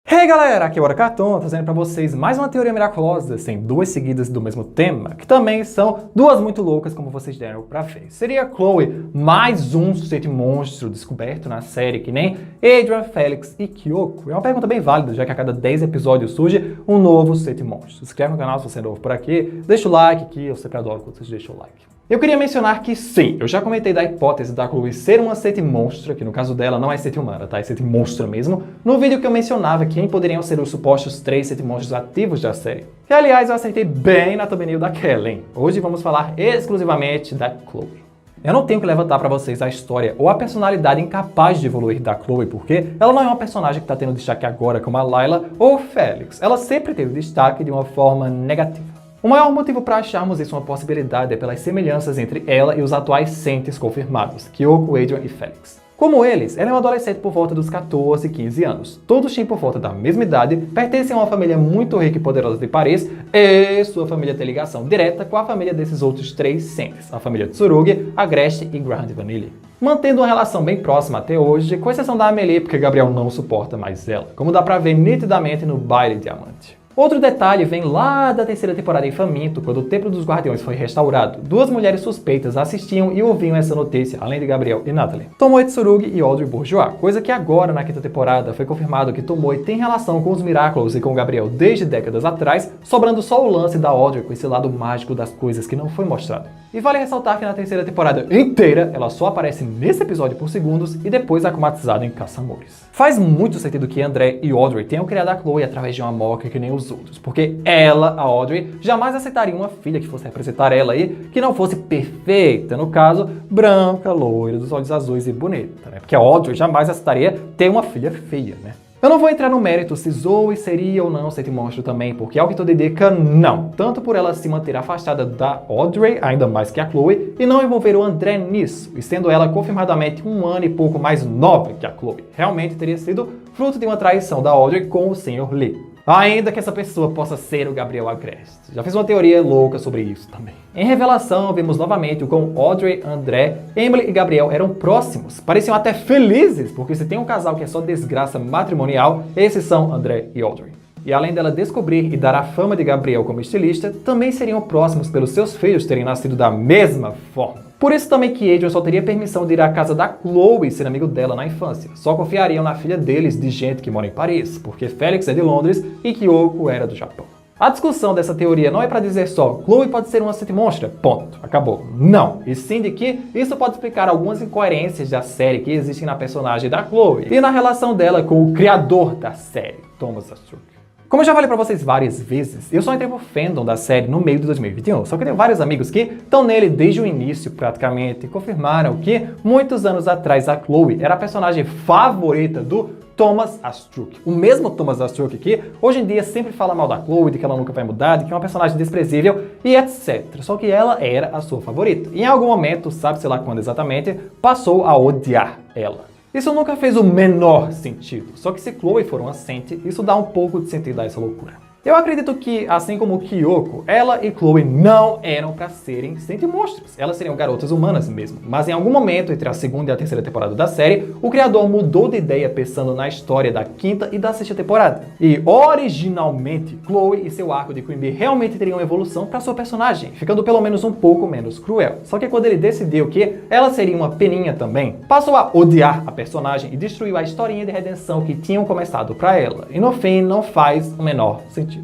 Hey galera, aqui é o Hora Cartoon, trazendo pra vocês mais uma teoria miraculosa, sem duas seguidas do mesmo tema, que também são duas muito loucas, como vocês deram pra ver. Seria Chloe mais um sujeito monstro descoberto na série, que nem Adrian, Felix e Kyoko? É uma pergunta bem válida, já que a cada 10 episódios surge um novo sujeito monstro. Se inscreve no canal se você é novo por aqui, deixa o like aqui, eu sempre adoro quando vocês deixam o like. Eu queria mencionar que sim, eu já comentei da hipótese da Chloe ser uma Sete Monstra, que no caso dela não é Sete Humana, tá? É Sete Monstra mesmo, no vídeo que eu mencionava quem poderiam ser os supostos 3 Sete Monstros ativos da série. Que aliás eu acertei bem na thumbnail da Kellen. Hoje vamos falar exclusivamente da Chloe. Eu não tenho que levantar pra vocês a história ou a personalidade incapaz de evoluir da Chloe, porque ela não é uma personagem que tá tendo destaque agora como a Layla ou o Felix. Ela sempre teve destaque de uma forma negativa. O maior motivo para acharmos isso uma possibilidade é pelas semelhanças entre ela e os atuais Sentes confirmados, Kyoko, Adrian e Felix. Como eles, ela é uma adolescente por volta dos 14 e 15 anos. Todos têm por volta da mesma idade, pertencem a uma família muito rica e poderosa de Paris, e sua família tem ligação direta com a família desses outros 3 Sentes, a família Tsurugi, Agreste e Grand Vanille. Mantendo uma relação bem próxima até hoje, com exceção da Amélie, porque Gabriel não suporta mais ela, como dá pra ver nitidamente no Baile Diamante. Outro detalhe vem lá da terceira temporada em Faminto, quando o Templo dos Guardiões foi restaurado. Duas mulheres suspeitas assistiam e ouviam essa notícia, além de Gabriel e Natalie. Tomoe Tsurugi e Audrey Bourgeois, coisa que agora, na quinta temporada, foi confirmado que Tomoe tem relação com os Miraculous e com Gabriel desde décadas atrás, sobrando só o lance da Audrey com esse lado mágico das coisas que não foi mostrado. E vale ressaltar que na terceira temporada inteira, ela só aparece nesse episódio por segundos e depois é acumatizada em Caça-Amores. Faz muito sentido que André e Audrey tenham criado a Chloe através de uma moca que nem os outros, porque ela, a Audrey, jamais aceitaria uma filha que fosse representar ela aí, que não fosse perfeita, no caso, branca, loira, dos olhos azuis e bonita, né? Porque a Audrey jamais aceitaria ter uma filha feia, né? Eu não vou entrar no mérito se Zoe seria ou não Sete Monstro também, porque ao que tudo indica, não. Tanto por ela se manter afastada da Audrey, ainda mais que a Chloe, e não envolver o André nisso, e sendo ela confirmadamente um ano e pouco mais nova que a Chloe. Realmente teria sido fruto de uma traição da Audrey com o Sr. Lee. Ainda que essa pessoa possa ser o Gabriel Agreste. Já fiz uma teoria louca sobre isso também. Em Revelação, vimos novamente o como Audrey, André, Emily e Gabriel eram próximos. Pareciam até felizes, porque se tem um casal que é só desgraça matrimonial, esses são André e Audrey. E além dela descobrir e dar a fama de Gabriel como estilista, também seriam próximos pelos seus filhos terem nascido da mesma forma. Por isso também que Adrian só teria permissão de ir à casa da Chloe e ser amigo dela na infância. Só confiariam na filha deles de gente que mora em Paris, porque Felix é de Londres e Kyoko era do Japão. A discussão dessa teoria não é para dizer só Chloe pode ser uma Sete Monstra, ponto, acabou. Não, e sim de que isso pode explicar algumas incoerências da série que existem na personagem da Chloe e na relação dela com o criador da série, Thomas Astruc. Como eu já falei pra vocês várias vezes, eu só entrei pro fandom da série no meio de 2021, só que eu tenho vários amigos que estão nele desde o início praticamente e confirmaram que muitos anos atrás a Chloe era a personagem favorita do Thomas Astruc. O mesmo Thomas Astruc que hoje em dia sempre fala mal da Chloe, de que ela nunca vai mudar, de que é uma personagem desprezível e etc. Só que ela era a sua favorita. E em algum momento, sabe-se lá quando exatamente, passou a odiar ela. Isso nunca fez o menor sentido, só que se Chloe for uma Sente, isso dá um pouco de sentido a essa loucura. Eu acredito que, assim como Kyoko, ela e Chloe não eram para serem Sente Monstros. Elas seriam garotas humanas mesmo. Mas em algum momento, entre a segunda e a terceira temporada da série, o criador mudou de ideia pensando na história da quinta e da sexta temporada. E, originalmente, Chloe e seu arco de Queen Bee realmente teriam evolução para sua personagem, ficando pelo menos um pouco menos cruel. Só que quando ele decidiu que ela seria uma peninha também, passou a odiar a personagem e destruiu a historinha de redenção que tinham começado para ela. E no fim, não faz o menor sentido.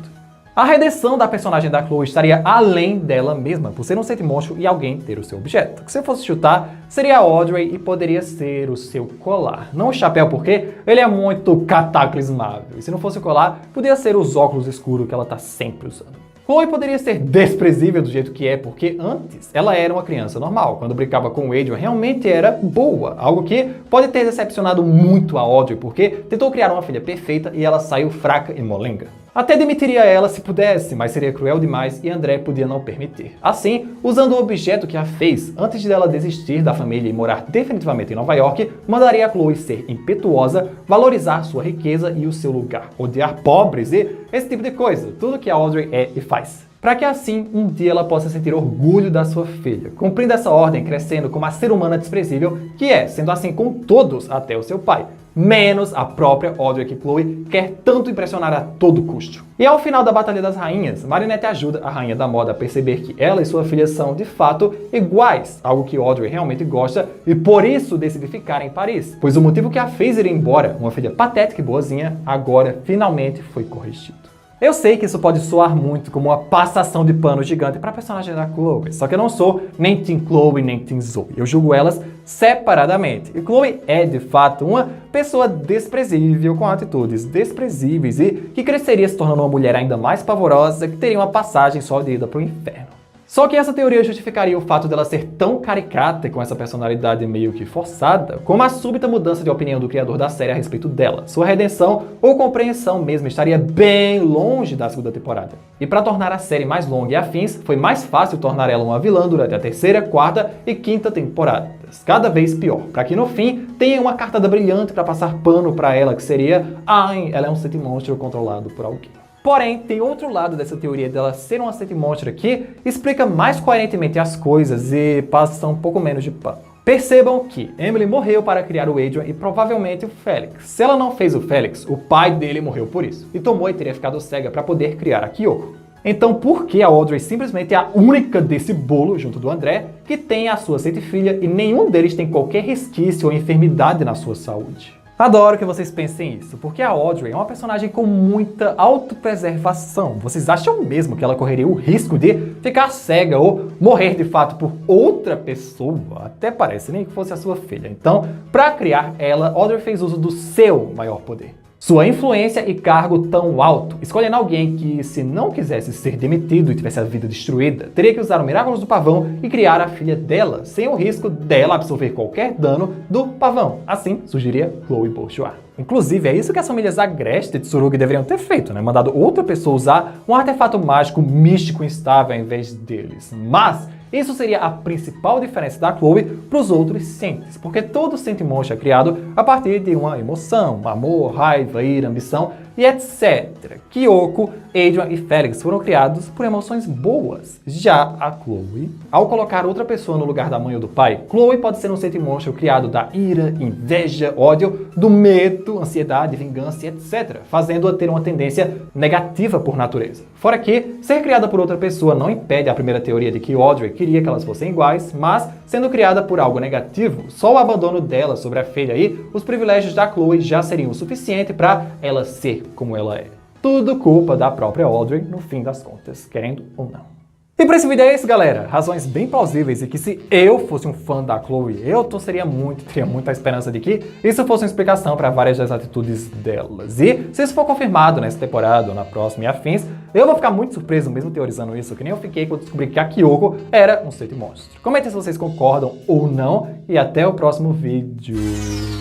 A redenção da personagem da Chloe estaria além dela mesma, por ser um Sete Monstro e alguém ter o seu objeto. Se eu fosse chutar, seria a Audrey e poderia ser o seu colar. Não o chapéu, porque ele é muito cataclismável. E se não fosse o colar, poderia ser os óculos escuros que ela tá sempre usando. Chloe poderia ser desprezível do jeito que é, porque antes ela era uma criança normal. Quando brincava com o Adrian, realmente era boa. Algo que pode ter decepcionado muito a Audrey, porque tentou criar uma filha perfeita e ela saiu fraca e molenga. Até demitiria ela se pudesse, mas seria cruel demais e André podia não permitir. Assim, usando o objeto que a fez, antes de ela desistir da família e morar definitivamente em Nova York, mandaria a Chloe ser impetuosa, valorizar sua riqueza e o seu lugar, odiar pobres e esse tipo de coisa, tudo que a Audrey é e faz. Para que assim, um dia ela possa sentir orgulho da sua filha, cumprindo essa ordem, crescendo como a ser humana desprezível que é, sendo assim com todos até o seu pai. menos a própria Audrey, que Chloe quer tanto impressionar a todo custo. E ao final da Batalha das Rainhas, Marinette ajuda a Rainha da Moda a perceber que ela e sua filha são, de fato, iguais, algo que Audrey realmente gosta e por isso decide ficar em Paris, pois o motivo que a fez ir embora, uma filha patética e boazinha, agora finalmente foi corrigido. Eu sei que isso pode soar muito como uma passação de pano gigante para a personagem da Chloe, só que eu não sou nem Team Chloe nem Team Zoe, eu julgo elas separadamente. E Chloe é, de fato, uma pessoa desprezível, com atitudes desprezíveis e que cresceria se tornando uma mulher ainda mais pavorosa, que teria uma passagem só de ida para o inferno. Só que essa teoria justificaria o fato dela ser tão caricata e com essa personalidade meio que forçada, como a súbita mudança de opinião do criador da série a respeito dela. Sua redenção ou compreensão mesmo estaria bem longe da segunda temporada. E para tornar a série mais longa e afins, foi mais fácil tornar ela uma vilã durante a terceira, quarta e quinta temporadas. Cada vez pior, para que no fim tenha uma cartada brilhante para passar pano para ela, que seria ai, ela é um Sentimonstre controlado por alguém. Porém, tem outro lado dessa teoria dela ser uma Sentimonstre que explica mais coerentemente as coisas e passa um pouco menos de pano. Percebam que Emily morreu para criar o Adrian e provavelmente o Felix. Se ela não fez o Felix, o pai dele morreu por isso. E Tomoe teria ficado cega para poder criar a Kyoko. Então por que a Audrey simplesmente é a única desse bolo, junto do André, que tem a sua filha e nenhum deles tem qualquer resquício ou enfermidade na sua saúde? Adoro que vocês pensem isso, porque a Audrey é uma personagem com muita autopreservação. Vocês acham mesmo que ela correria o risco de ficar cega ou morrer de fato por outra pessoa? Até parece nem que fosse a sua filha. Então, para criar ela, Audrey fez uso do seu maior poder. Sua influência e cargo tão alto, escolhendo alguém que, se não quisesse ser demitido e tivesse a vida destruída, teria que usar o Miraculous do Pavão e criar a filha dela, sem o risco dela absorver qualquer dano do pavão. Assim, surgiria Chloe Bourgeois. Inclusive, é isso que as famílias Agreste e Tsurugi deveriam ter feito, né? Mandado outra pessoa usar um artefato mágico místico instável ao invés deles. Mas isso seria a principal diferença da Chloe para os outros Sentes, porque todo Sentimonstre é criado a partir de uma emoção, amor, raiva, ira, ambição e etc. Kyoko, Adrian e Felix foram criados por emoções boas. Já a Chloe, ao colocar outra pessoa no lugar da mãe ou do pai, Chloe pode ser um Sentimonstre criado da ira, inveja, ódio, do medo, ansiedade, vingança e etc., fazendo-a ter uma tendência negativa por natureza. Fora que, ser criada por outra pessoa não impede a primeira teoria de que Audrey queria que elas fossem iguais, mas, sendo criada por algo negativo, só o abandono dela sobre a filha e os privilégios da Chloe já seriam o suficiente para ela ser como ela é. Tudo culpa da própria Audrey, no fim das contas, querendo ou não. E para esse vídeo é isso, galera. Razões bem plausíveis e que se eu fosse um fã da Chloe, eu teria muita esperança de que isso fosse uma explicação para várias das atitudes delas. E se isso for confirmado nessa temporada ou na próxima e afins, eu vou ficar muito surpreso mesmo teorizando isso, que nem eu fiquei quando descobri que a Kyoko era um Sentimonstre. Comentem se vocês concordam ou não e até o próximo vídeo.